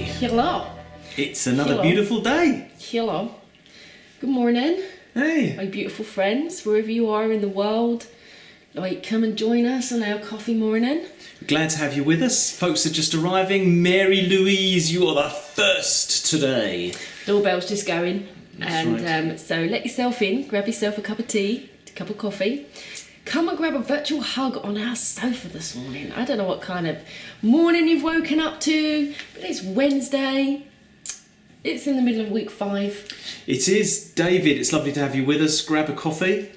Joy. Hello. It's another Hello. beautiful day. Hello. Good morning, Hey. my beautiful friends, wherever you are in the world. Like, come and join us on our coffee morning. Glad to have you with us. Folks are just arriving. Mary Louise, you are the first today. Doorbell's just going. That's right. So let yourself in, grab yourself a cup of tea, a cup of coffee. Come and grab a virtual hug on our sofa this morning. I don't know what kind of morning you've woken up to, but it's Wednesday. It's in the middle of week 5. It is. David, it's lovely to have you with us. Grab a coffee.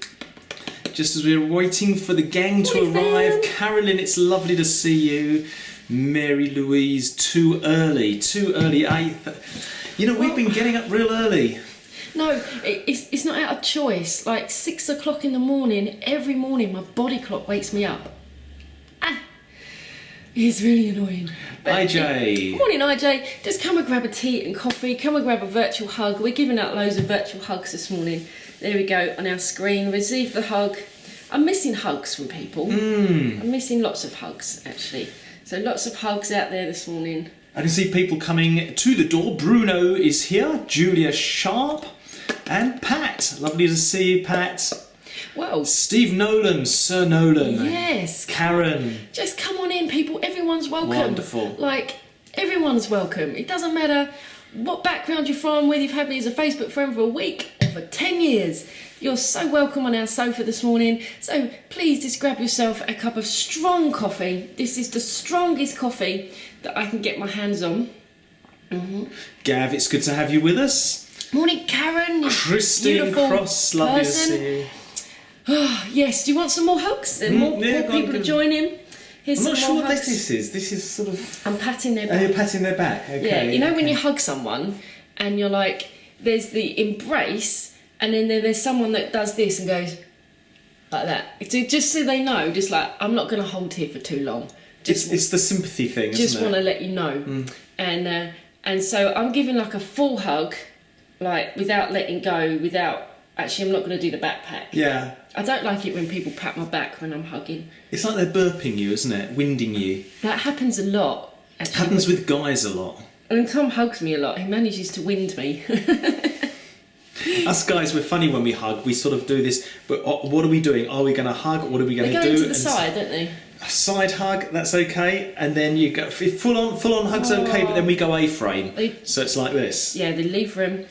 Just as we're waiting for the gang to arrive. Carolyn, it's lovely to see you. Mary Louise, too early. You know, we've been getting up real early. No, it's not out of choice. Like 6 o'clock in the morning, every morning my body clock wakes me up. It's really annoying. But IJ. Morning, IJ. Just come and grab a tea and coffee. Come and grab a virtual hug. We're giving out loads of virtual hugs this morning. There we go, on our screen. Receive the hug. I'm missing hugs from people. I'm missing lots of hugs, actually. So lots of hugs out there this morning. I can see people coming to the door. Bruno is here. Julia Sharp. And Pat. Lovely to see you, Pat. Well, Steve Nolan, Sir Nolan. yes. Karen. Just come on in, people. Everyone's welcome. Wonderful. Like, everyone's welcome. It doesn't matter what background you're from, whether you've had me as a Facebook friend for a week or for 10 years. You're so welcome on our sofa this morning. So please just grab yourself a cup of strong coffee. This is the strongest coffee that I can get my hands on. Gav, it's good to have you with us. Morning, Karen. you Christine beautiful Cross, lovely to person. see you. Yes, do you want some more hugs? And more yeah, go on, people to join in? Here's I'm not some sure more what hugs. this is. This is sort of... I'm patting their Oh, back. you're patting their back. Okay. Yeah, you know when okay. you hug someone and you're like, there's the embrace, and then there's someone that does this and goes like that. Just so they know, just like, I'm not going to hold here for too long. It's the sympathy thing, Just isn't it? want to let you know. And so I'm giving like a full hug, like without letting go, actually I'm not going to do the backpack. Yeah. I don't like it when people pat my back when I'm hugging. It's like they're burping you, isn't it? Winding you. That happens a lot, actually. Happens with guys a lot. And Tom hugs me a lot. He manages to wind me. Us guys, we're funny when we hug. We sort of do this, but what are we doing? Are we going to hug? What are we going They to go do? to the side, don't they? A side hug, that's okay. And then you go full on hug's okay, but then we go A-frame. So it's like this. Yeah, they leave room.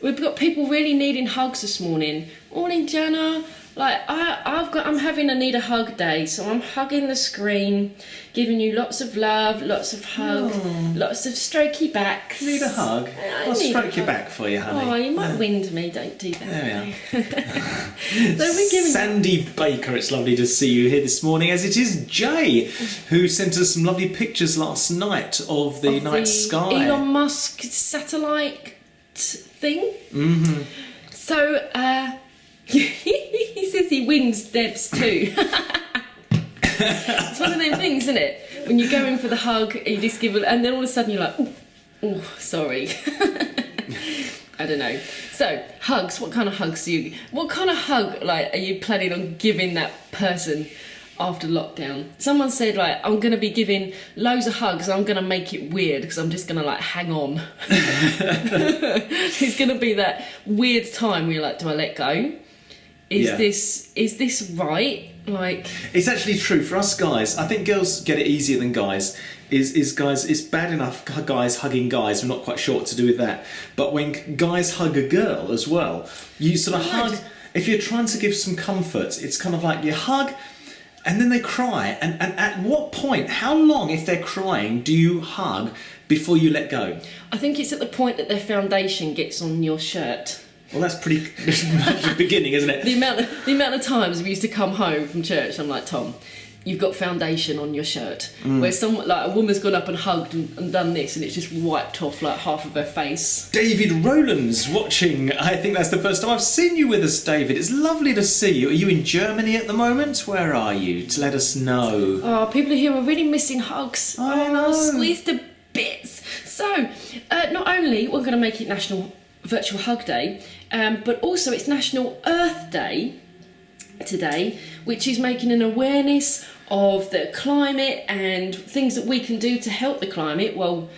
We've got people really needing hugs this morning. Morning, Jana. Like I'm having a need a hug day, so I'm hugging the screen, giving you lots of love, lots of hug, lots of strokey backs. Need a hug? I'll stroke your back for you, honey. Oh, you might wind me. Don't do that. There we are. So we're giving Sandy Baker, it's lovely to see you here this morning, as it is Jay, who sent us some lovely pictures last night of the night sky. Elon Musk satellite thing. So he says he wins Debs too. It's one of them things, isn't it? When you go in for the hug, you just give it, and then all of a sudden you're like, oh, sorry. I don't know. So, hugs. What kind of hugs what kind of hug, like, are you planning on giving that person after lockdown? Someone said, like, I'm going to be giving loads of hugs. I'm going to make it weird because I'm just going to, like, hang on. It's going to be that weird time where you're like, do I let go? Is this right? Like, it's actually true for us guys. I think girls get it easier than guys. Guys, it's bad enough guys hugging guys. I'm not quite sure what to do with that. But when guys hug a girl as well, you sort of hug. If you're trying to give some comfort, it's kind of like you hug, and then they cry. And at what point? How long, if they're crying, do you hug before you let go? I think it's at the point that their foundation gets on your shirt. Well, that's pretty much the beginning, isn't it? The amount of times we used to come home from church, I'm like, Tom, you've got foundation on your shirt. Where someone, like a woman's gone up and hugged and done this, and it's just wiped off like half of her face. David Rowland's watching. I think that's the first time I've seen you with us, David. It's lovely to see you. Are you in Germany at the moment? Where are you? To let us know. Oh, people here are really missing hugs. I know. Squeezed to bits. So, not only we're going to make it National Virtual Hug Day, but also it's National Earth Day today, which is making an awareness of the climate and things that we can do to help the climate. Well,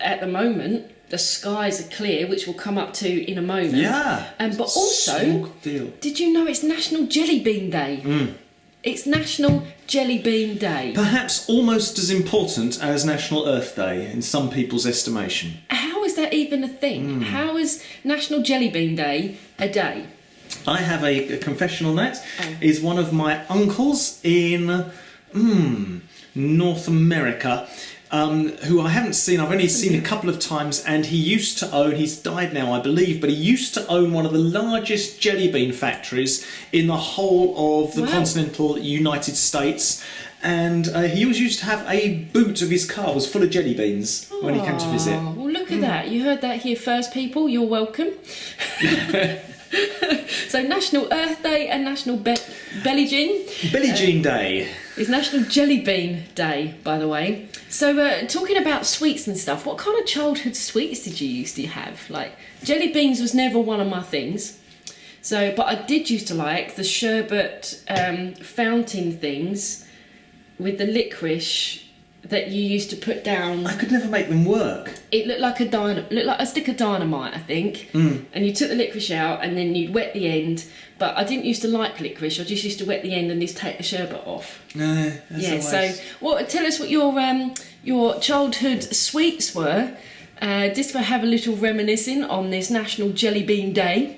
at the moment, the skies are clear, which we'll come up to in a moment. Yeah. But also, Small deal. did you know it's National Jelly Bean Day? It's National Jelly Bean Day. Perhaps almost as important as National Earth Day in some people's estimation. How is that even a thing? How is National Jelly Bean Day a day? I have a confession on that. Is one of my uncles in North America, who I haven't seen. I've only seen a couple of times, and he used to own, he's died now I believe, but he used to own one of the largest jelly bean factories in the whole of the continental United States. And he always used to have a boot of his car was full of jelly beans when he came to visit. Well, look at that. You heard that here first, people. You're welcome. So National Earth Day and National Belly Jean. Belly Jean Day. It's National Jelly Bean Day, by the way. So talking about sweets and stuff, what kind of childhood sweets did you used to have? Like, jelly beans was never one of my things. So, but I did used to like the sherbet fountain things with the licorice that you used to put down. I could never make them work. It looked like a stick of dynamite, I think. And you took the licorice out and then you'd wet the end. But I didn't used to like licorice. I just used to wet the end and just take the sherbet off. No, that's always... So tell us what your childhood sweets were, just to have a little reminiscing on this National Jelly Bean Day.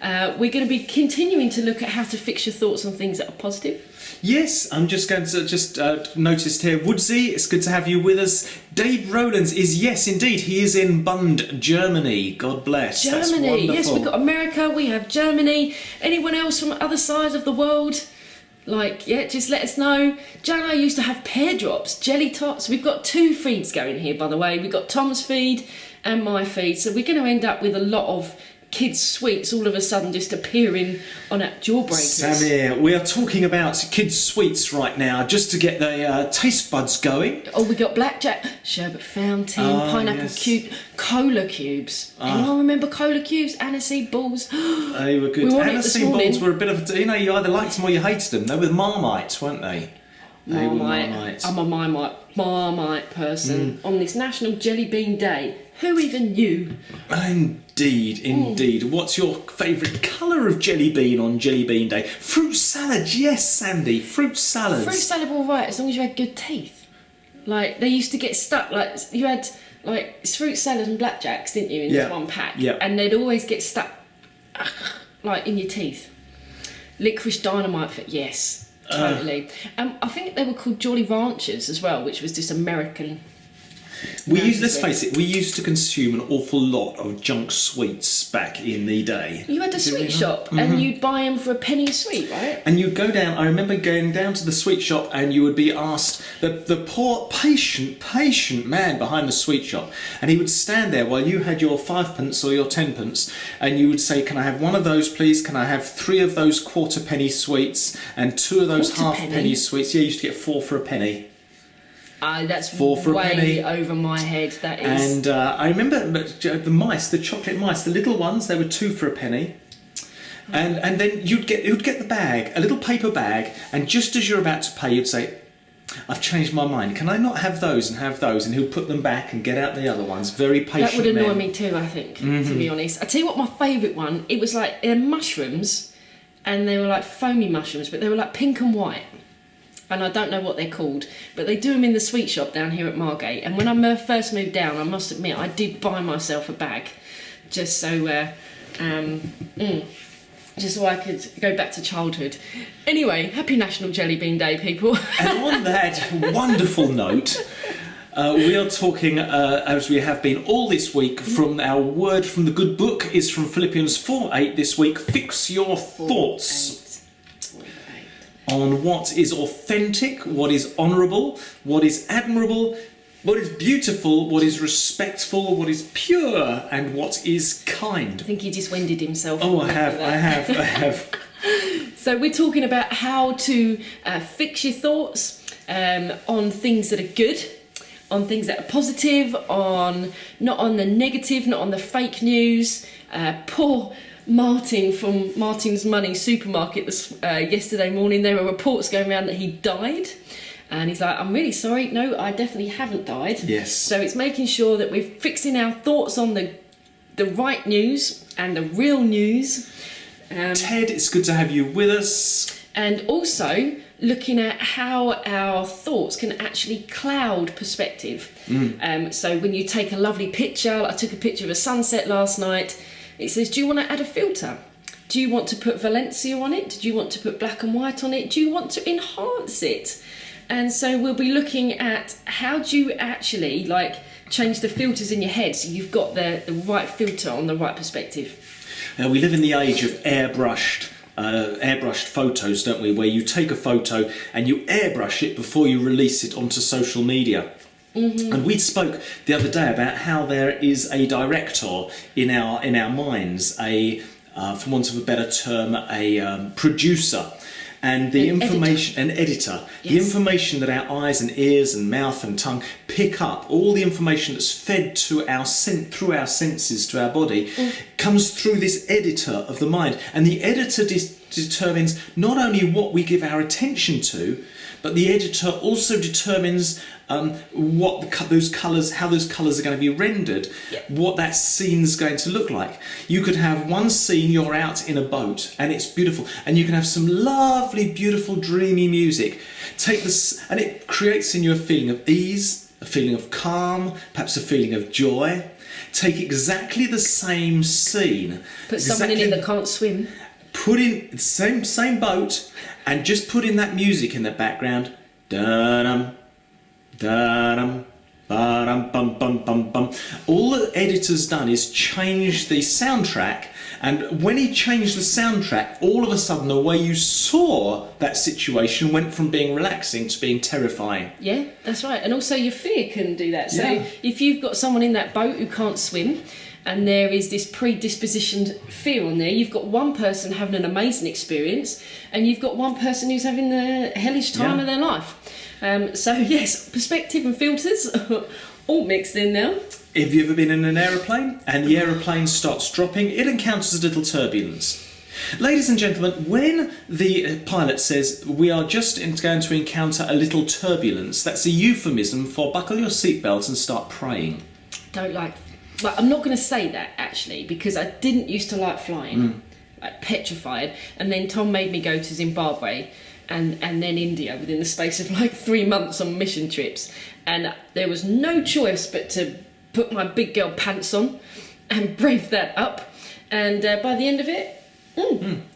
We're going to be continuing to look at how to fix your thoughts on things that are positive. Yes, I'm just going to noticed here, Woodsy, it's good to have you with us. Dave Rowlands is, yes, indeed, he is in Bund, Germany. God bless. Germany, that's wonderful. Yes, we've got America, we have Germany. Anyone else from other sides of the world? Just let us know. Jan and I used to have pear drops, jelly tots. We've got 2 feeds going here, by the way. We've got Tom's feed and my feed. So we're going to end up with a lot of kids' sweets all of a sudden just appearing on our Jawbreakers. Samir, we are talking about kids' sweets right now, just to get the taste buds going. Oh, we got blackjack, sherbet fountain, pineapple cube, cola cubes. Anyone remember cola cubes? Aniseed balls. They were good. We Aniseed balls were a bit of a, you either liked them or you hated them. They were Marmite, weren't they? They were Marmite. I'm a Marmite person on this National Jelly Bean Day. Who even knew? Indeed. What's your favourite colour of jelly bean on Jelly Bean Day? Fruit salad, yes, Sandy. Fruit salads. Fruit salad were all right as long as you had good teeth. Like, they used to get stuck. Like, you had fruit salad and blackjacks, didn't you, in this one pack? Yeah. And they'd always get stuck, like, in your teeth. Licorice dynamite, yes, totally. I think they were called Jolly Ranchers as well, which was this American. Let's face it, we used to consume an awful lot of junk sweets back in the day. You had a sweet shop and you'd buy them for a penny a sweet, right? And you'd go down, I remember going down to the sweet shop and you would be asked, the poor patient man behind the sweet shop, and he would stand there while you had your 5p or your 10p, and you would say, can I have one of those please? Can I have 3 of those quarter-penny sweets and 2 of those half-penny sweets? Yeah, you used to get 4 for a penny. That's 4 for way a penny. over my head, that is. And I remember the chocolate mice, the little ones, they were 2 for a penny. And then you'd get the bag, a little paper bag, and just as you're about to pay, you'd say, I've changed my mind. Can I not have those and have those? And he'll put them back and get out the other ones. Very patient. That would annoy me too, I think, to be honest. I tell you what, my favourite one, it was like mushrooms, and they were like foamy mushrooms, but they were like pink and white. And I don't know what they're called, but they do them in the sweet shop down here at Margate. And when I first moved down, I must admit, I did buy myself a bag, just so I could go back to childhood. Anyway, happy National Jelly Bean Day, people. And on that wonderful note, we are talking, as we have been all this week, from our word from the good book is from Philippians 4:8 this week. Fix your thoughts on what is authentic, what is honourable, what is admirable, what is beautiful, what is respectful, what is pure, and what is kind. I think he just winded himself. Oh, I have. So we're talking about how to fix your thoughts on things that are good, on things that are positive, not on the negative, not on the fake news. Poor Martin from Martin's Money supermarket yesterday morning, there were reports going around that he died. And he's like, I'm really sorry. No, I definitely haven't died. Yes. So it's making sure that we're fixing our thoughts on the right news and the real news. Ted, it's good to have you with us. And also looking at how our thoughts can actually cloud perspective. So when you take a lovely picture, I took a picture of a sunset last night, it says, do you want to add a filter? Do you want to put Valencia on it? Do you want to put black and white on it? Do you want to enhance it? And so we'll be looking at how do you actually like change the filters in your head so you've got the right filter on the right perspective. We live in the age of airbrushed photos, don't we? Where you take a photo and you airbrush it before you release it onto social media. And we spoke the other day about how there is a director in our minds, for want of a better term, a producer. And the information, an editor, the information that our eyes and ears and mouth and tongue pick up, all the information that's fed to through our senses to our body, comes through this editor of the mind. And the editor determines not only what we give our attention to, but the editor also determines how those colours are going to be rendered, what that scene's going to look like. You could have one scene, you're out in a boat and it's beautiful, and you can have some lovely, beautiful, dreamy music. Take this, and it creates in you a feeling of ease, a feeling of calm, perhaps a feeling of joy. Take exactly the same scene. Put someone in it that can't swim. Put in the same boat and just put in that music in the background. Da-dum, da-dum, ba-dum, bum, bum, bum, bum. All the editor's done is change the soundtrack, and when he changed the soundtrack, all of a sudden the way you saw that situation went from being relaxing to being terrifying. Yeah, that's right. And also your fear can do that. So if you've got someone in that boat who can't swim, and there is this predispositioned fear on there, you've got one person having an amazing experience and you've got one person who's having the hellish time of their life. So yes, perspective and filters all mixed in now. Have you ever been in an aeroplane and the aeroplane starts dropping? It encounters a little turbulence. Ladies and gentlemen, when the pilot says we are just going to encounter a little turbulence, that's a euphemism for buckle your seatbelts and start praying. Well, I'm not going to say that actually, because I didn't used to like flying, like petrified, and then Tom made me go to Zimbabwe and then India within the space of like 3 months on mission trips, and there was no choice but to put my big girl pants on and brave that up, and by the end of it,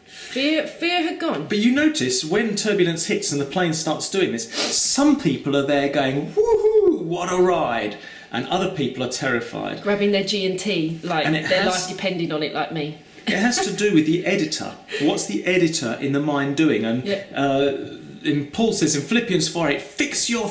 fear had gone. But you notice when turbulence hits and the plane starts doing this, some people are there going, woohoo, what a ride! And other people are terrified. Grabbing their G&T, like their life depending on it, like me. It has to do with the editor. What's the editor in the mind doing? And Paul says in Philippians 4:8, fix your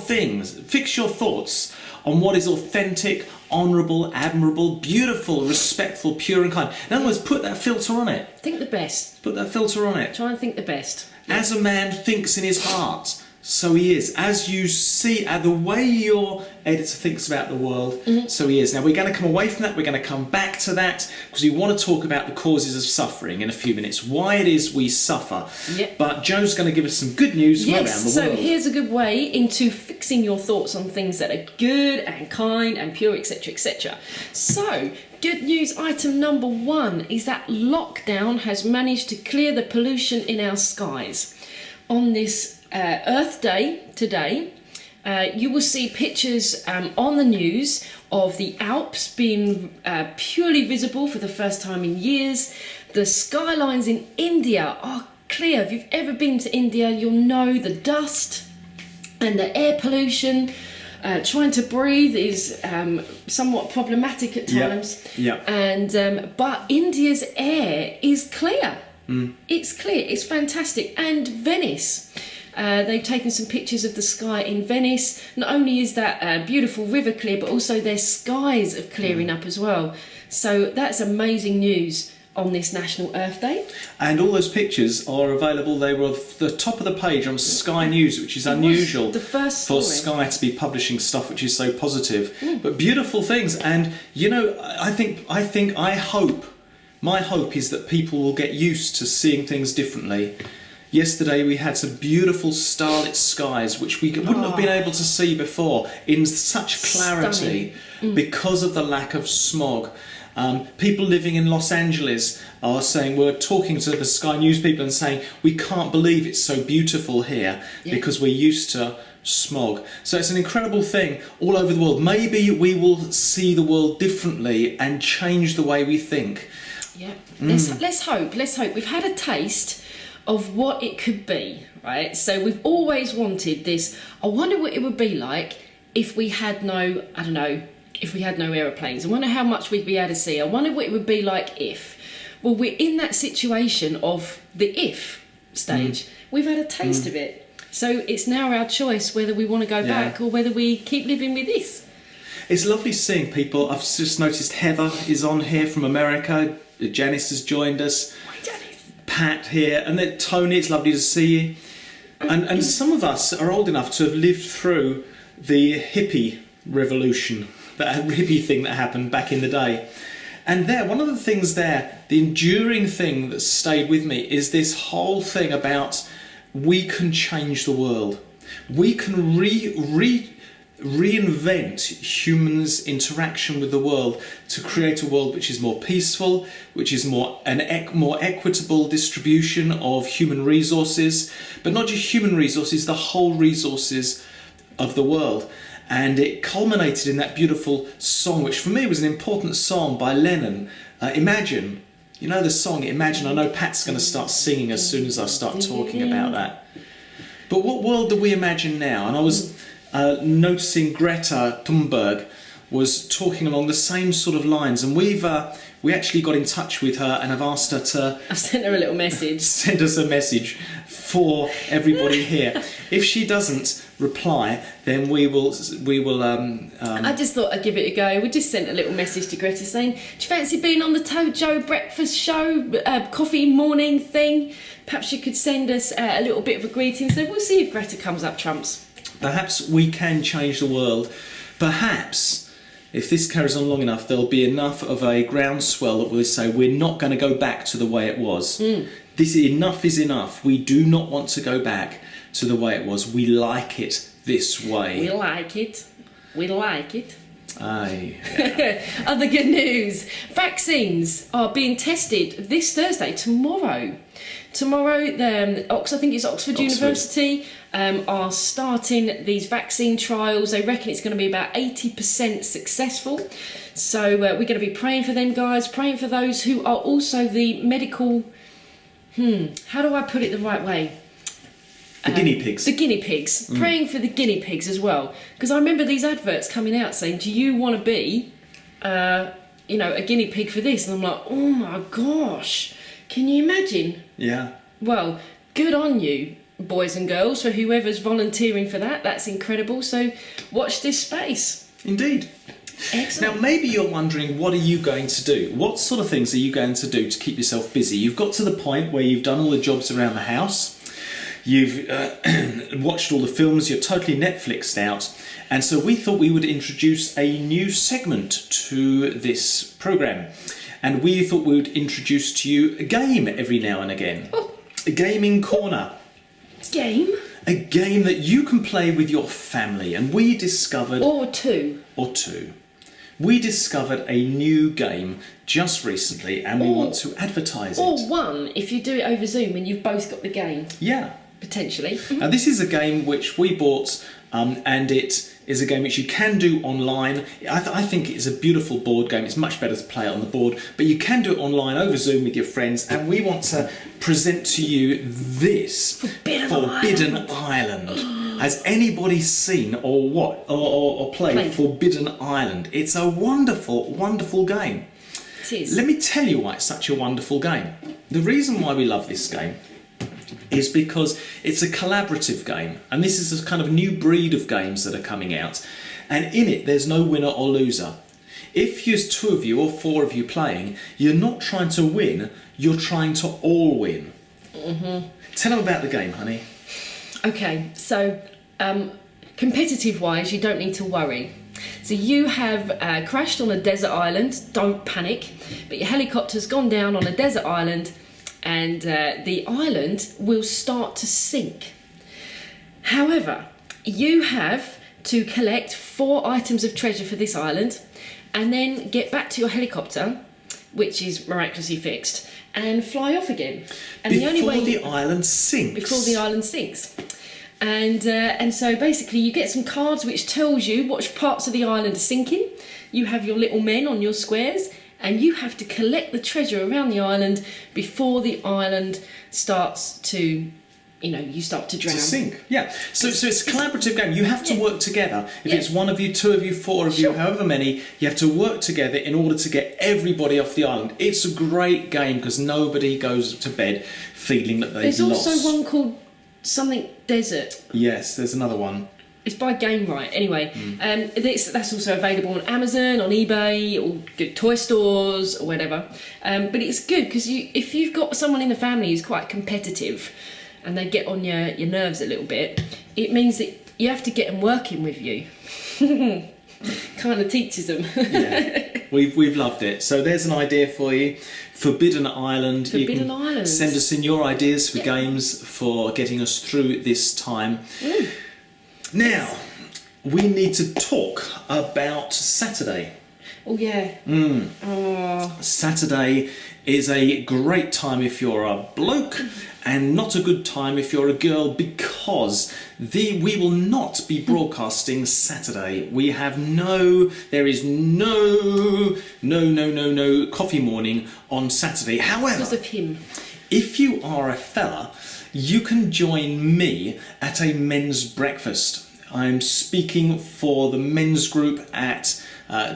thoughts on what is authentic, honourable, admirable, beautiful, respectful, pure and kind. In other words, put that filter on it. Think the best. Put that filter on it. Try and think the best. As a man thinks in his heart, so he is. As you see, the way your editor thinks about the world, so he is. Now, we're going to come away from that. We're going to come back to that because we want to talk about the causes of suffering in a few minutes, why it is we suffer. Yep. But Joe's going to give us some good news from around the world. So here's a good way into fixing your thoughts on things that are good and kind and pure, etc., etc. So, good news item number 1 is that lockdown has managed to clear the pollution in our skies. On this Earth Day today, you will see pictures on the news of the Alps being purely visible for the first time in years. The skylines in India are clear. If you've ever been to India, you'll know the dust and the air pollution. Trying to breathe is somewhat problematic at times. And but India's air is clear. It's clear. It's fantastic. And Venice. They've taken some pictures of the sky in Venice. Not only is that beautiful river clear, but also their skies are clearing up as well. So that's amazing news on this National Earth Day. And all those pictures are available. They were at the top of the page on Sky News, which is unusual for Sky to be publishing stuff which is so positive. But beautiful things. And, you know, I hope, my hope is that people will get used to seeing things differently. Yesterday we had some beautiful starlit skies which we wouldn't have been able to see before in such clarity because of the lack of smog. People living in Los Angeles are saying, we're talking to the Sky News people and saying, we can't believe it's so beautiful here because we're used to smog. So it's an incredible thing all over the world. Maybe we will see the world differently and change the way we think. Yeah, let's hope. We've had a taste of what it could be, right? So we've always wanted this. I wonder what it would be like if we had no, I don't know, if we had no aeroplanes. I wonder how much we'd be able to see. I wonder what it would be like if. Well, we're in that situation of the if stage. We've had a taste of it. So it's now our choice whether we want to go back or whether we keep living with this. It's lovely seeing people. I've just noticed Heather is on here from America. Janice has joined us. Hi, Janice. Pat here. And then Tony, it's lovely to see you. And some of us are old enough to have lived through the hippie revolution, that hippie thing that happened back in the day. And there, one of the things there, the enduring thing that stayed with me is this whole thing about we can change the world. We can reinvent humans' interaction with the world to create a world which is more peaceful, which is more equitable distribution of human resources, but not just human resources, the whole resources of the world. And it culminated in that beautiful song, which for me was an important song by Lennon, Imagine. You know the song, Imagine. I know Pat's going to start singing as soon as I start talking about that. But what world do we imagine now? And I was noticing Greta Thunberg was talking along the same sort of lines, and we actually got in touch with her and have asked her to... I've sent her a little message. Send us a message for everybody here. If she doesn't reply, then we will. I just thought I'd give it a go. We just sent a little message to Greta saying, "Do you fancy being on the Tojo breakfast show, coffee morning thing? Perhaps you could send us a little bit of a greeting." So we'll see if Greta comes up trumps. Perhaps we can change the world. Perhaps, if this carries on long enough, there'll be enough of a groundswell that will say we're not going to go back to the way it was. Enough is enough. We do not want to go back to the way it was. We like it this way. We like it. We like it. Aye. Other good news. Vaccines are being tested this Thursday, tomorrow. Tomorrow, I think it's Oxford University, are starting these vaccine trials. They reckon it's going to be about 80% successful. So we're going to be praying for them guys, praying for those who are also the medical... how do I put it the right way? The guinea pigs. The guinea pigs. Praying for the guinea pigs as well. Because I remember these adverts coming out saying, do you want to be, a guinea pig for this? And I'm like, oh my gosh, can you imagine? Yeah. Well, good on you, boys and girls, for whoever's volunteering for that. That's incredible. So watch this space. Indeed. Excellent. Now, maybe you're wondering, what are you going to do? What sort of things are you going to do to keep yourself busy? You've got to the point where you've done all the jobs around the house. You've watched all the films, you're totally Netflixed out. And so we thought we would introduce a new segment to this programme. And we thought we would introduce to you a game every now and again. Oh. A gaming corner. Game? A game that you can play with your family. And we discovered... Or two. We discovered a new game just recently and we want to advertise it. Or one, if you do it over Zoom and you've both got the game. Yeah. Potentially. Now this is a game which we bought and it is a game which you can do online. I think it's a beautiful board game. It's much better to play it on the board, but you can do it online over Zoom with your friends, and we want to present to you this Forbidden Island. Has anybody seen or played Forbidden Island? It's a wonderful, wonderful game. It is. Let me tell you why it's such a wonderful game. The reason why we love this game is because it's a collaborative game, and this is a kind of new breed of games that are coming out, and in it there's no winner or loser. If there's 2 of you or 4 of you playing, you're not trying to win, you're trying to all win. Tell them about the game, honey. Okay, so competitive wise, you don't need to worry. So you have crashed on a desert island, don't panic, but your helicopter's gone down on a desert island and the island will start to sink. However, you have to collect 4 items of treasure for this island and then get back to your helicopter, which is miraculously fixed, and fly off again. And Before the island sinks. Before the island sinks. And so basically you get some cards which tells you which parts of the island are sinking. You have your little men on your squares, and you have to collect the treasure around the island before the island starts to, you start to drown. To sink, yeah. So it's a collaborative game. You have to work together. If it's 1 of you, 2 of you, 4 of you, however many, you have to work together in order to get everybody off the island. It's a great game because nobody goes to bed feeling that they've lost. There's also one called something Desert. Yes, there's another one. It's by Game Right. Anyway, that's also available on Amazon, on eBay, or good toy stores, or whatever. But it's good because if you've got someone in the family who's quite competitive and they get on your nerves a little bit, it means that you have to get them working with you. Kind of teaches them. Yeah, we've loved it. So there's an idea for you. Forbidden Island. Forbidden Island. Send us in your ideas for games for getting us through this time. Now, we need to talk about Saturday. Oh, yeah. Saturday is a great time if you're a bloke and not a good time if you're a girl, because we will not be broadcasting Saturday. We have there is no coffee morning on Saturday. However, because of him. If you are a fella, you can join me at a men's breakfast. I'm speaking for the men's group at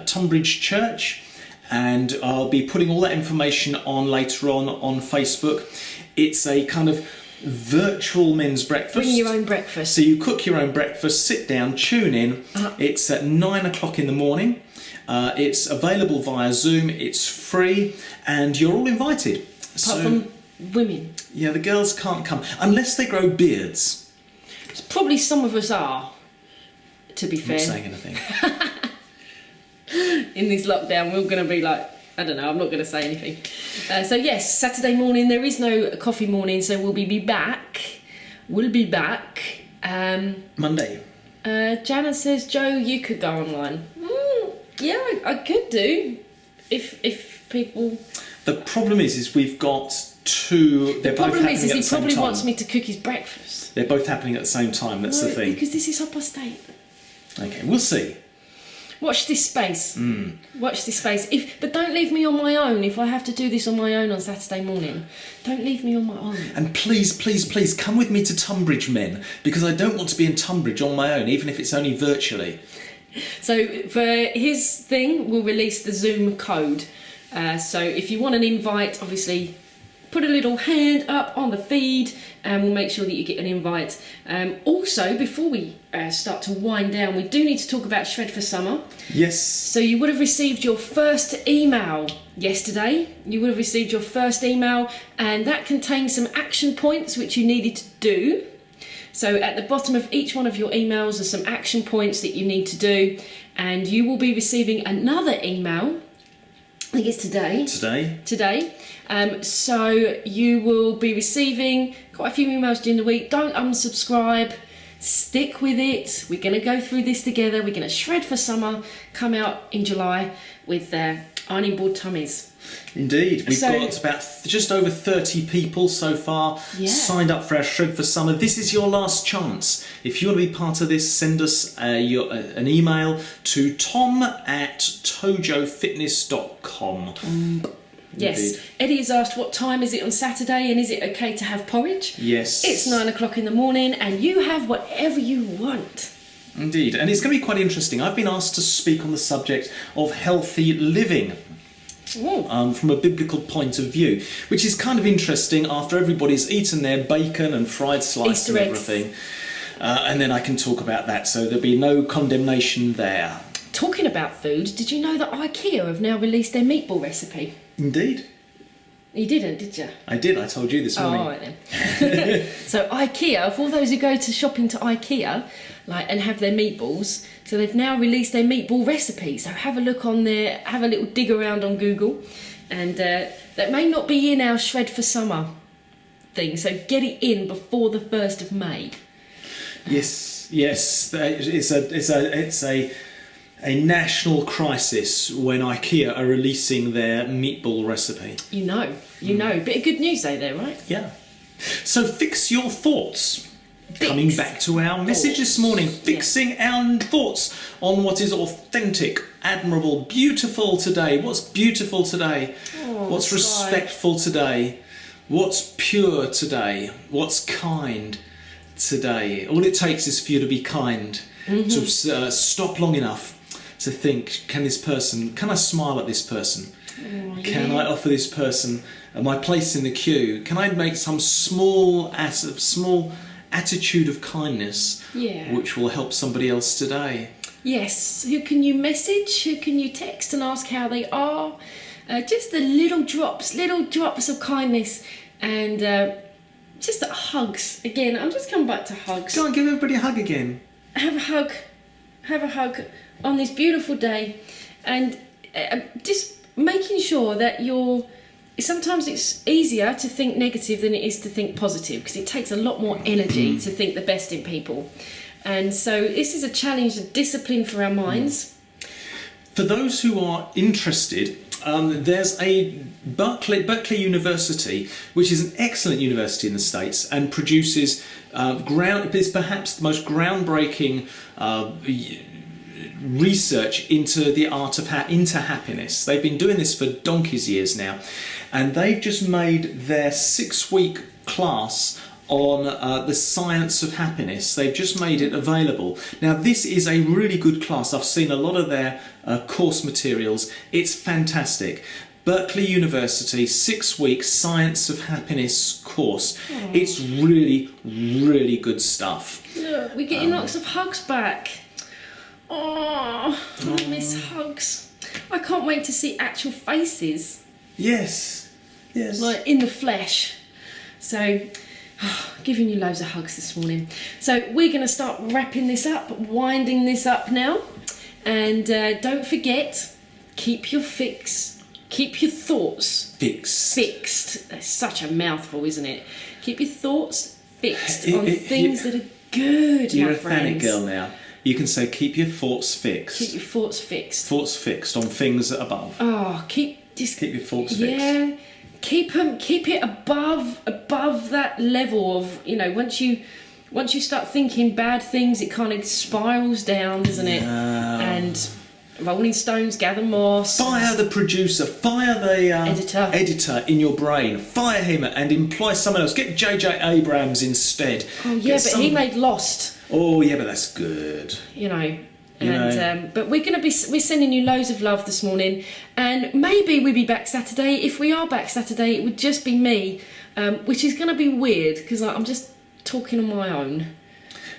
Tunbridge Church, and I'll be putting all that information on later on Facebook. It's a kind of virtual men's breakfast. Bring your own breakfast. So you cook your own breakfast, sit down, tune in. It's at 9 o'clock in the morning. It's available via Zoom. It's free, and you're all invited. Apart from women. Yeah, the girls can't come unless they grow beards. Probably some of us are, to be fair. I'm not saying anything. In this lockdown, we're going to be like, I don't know, I'm not going to say anything. So yes, Saturday morning, there is no coffee morning, so we'll be back. We'll be back. Monday. Jana says, Joe, you could go online. Yeah, I could do. If people... The problem is we've got 2... They're both happening at the same time. The problem is he probably wants me to cook his breakfast. They're both happening at the same time, that's the thing. Because this is 8:30. Okay, we'll see. Watch this space. Watch this space. But don't leave me on my own if I have to do this on my own on Saturday morning. Don't leave me on my own. And please, please, please come with me to Tunbridge, men, because I don't want to be in Tunbridge on my own, even if it's only virtually. So for his thing, we'll release the Zoom code. So if you want an invite, obviously put a little hand up on the feed and we'll make sure that you get an invite. Also, before we start to wind down, we do need to talk about Shred for Summer. Yes. So you would have received your first email yesterday. You would have received your first email, and that contained some action points which you needed to do. So at the bottom of each one of your emails are some action points that you need to do, and you will be receiving another email. I think it's today. Today. So you will be receiving quite a few emails during the week. Don't unsubscribe. Stick with it. We're going to go through this together. We're going to Shred for Summer come out in July with ironing board tummies. Indeed. We've got about just over 30 people so far signed up for our Shred for Summer. This is your last chance. If you want to be part of this, send us an email to tom@tojofitness.com. Yes. Indeed. Eddie has asked what time is it on Saturday and is it okay to have porridge? Yes. It's 9 o'clock in the morning and you have whatever you want. Indeed. And it's going to be quite interesting. I've been asked to speak on the subject of healthy living. From a biblical point of view, which is kind of interesting after everybody's eaten their bacon and fried slice and everything. And then I can talk about that, so there'll be no condemnation there. Talking about food, did you know that IKEA have now released their meatball recipe? Indeed. You didn't, did you? I did, I told you this morning. Oh, all right then. So IKEA, for all those who go to shopping to IKEA and have their meatballs, so they've now released their meatball recipe. So have a look on there, have a little dig around on Google, and that may not be in our Shred for Summer thing. So get it in before the 1st of May. Yes, it's a national crisis when IKEA are releasing their meatball recipe. You know. Bit of good news though there, right? Yeah. So fix your thoughts. Coming back to our message this morning, fixing our thoughts on what is authentic, admirable, beautiful today. What's beautiful today? What's respectful today? What's pure today? What's kind today? All it takes is for you to be kind, to stop long enough to think, can I smile at this person? Can I offer this person my place in the queue? Can I make some small attitude of kindness which will help somebody else today? Yes. Who can you message? Who can you text and ask how they are? Just the little drops of kindness, and just hugs. Again, I'm just coming back to hugs. Go on, give everybody a hug again. Have a hug on this beautiful day, and just making sure that you're. Sometimes it's easier to think negative than it is to think positive, because it takes a lot more energy to think the best in people. And so this is a challenge, a discipline for our minds. For those who are interested, there's a Berkeley University, which is an excellent university in the States and produces it's perhaps the most groundbreaking research into the art of into happiness. They've been doing this for donkey's years now, and they've just made their 6-week class on the science of happiness. They've just made it available. Now this is a really good class. I've seen a lot of their course materials. It's fantastic. Berkeley University 6-week Science of Happiness course. It's really, really good stuff. Look, we're getting lots of hugs back. I miss hugs. I can't wait to see actual faces. Yes. Like in the flesh. So, giving you loads of hugs this morning. So we're going to start wrapping this up, winding this up now. And don't forget, keep your thoughts fixed. That's such a mouthful, isn't it? Keep your thoughts fixed on things that are good, You're my a friends. Thanet girl now. You can say, keep your thoughts fixed. Keep your thoughts fixed. Thoughts fixed on things above. Keep your thoughts fixed. Yeah, keep it above that level of, once you start thinking bad things, it kind of spirals down, doesn't it? And Rolling Stones gather moss. Fire the producer, fire the editor in your brain. Fire him and employ someone else. Get J.J. Abrams instead. Oh yeah, he made Lost. Oh yeah, but that's good. But we're sending you loads of love this morning, and maybe we'll be back Saturday. If we are back Saturday, it would just be me, which is going to be weird because I'm just talking on my own.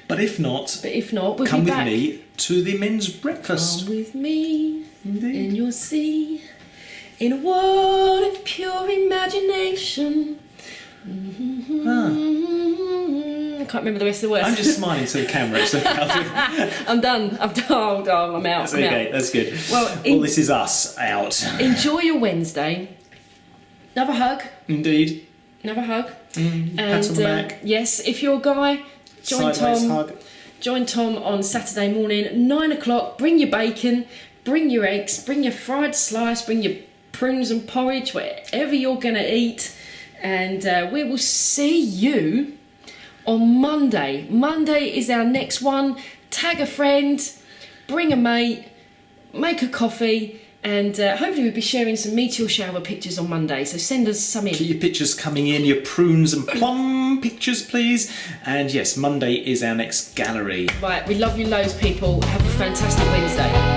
But if not, we'll come be with back. me to the men's breakfast. Come with me, Indeed. and you'll see, in a world of pure imagination. I can't remember the rest of the words. I'm just smiling to the camera. So I'm done. I'm out. That's okay. That's good. Well, this is us out. Enjoy your Wednesday. Another hug. Indeed. Another hug. Pat on the back. Yes, if you're a guy, join Sideways Tom. hug. Join Tom on Saturday morning, 9 o'clock. Bring your bacon, bring your eggs, bring your fried slice, bring your prunes and porridge, whatever you're going to eat. And we will see you on Monday. Monday is our next one. Tag a friend, bring a mate, make a coffee, and hopefully we'll be sharing some meteor shower pictures on Monday. So send us some in. Keep your pictures coming in, your prunes and plum pictures, please. And yes, Monday is our next gallery. Right, we love you loads, people. Have a fantastic Wednesday.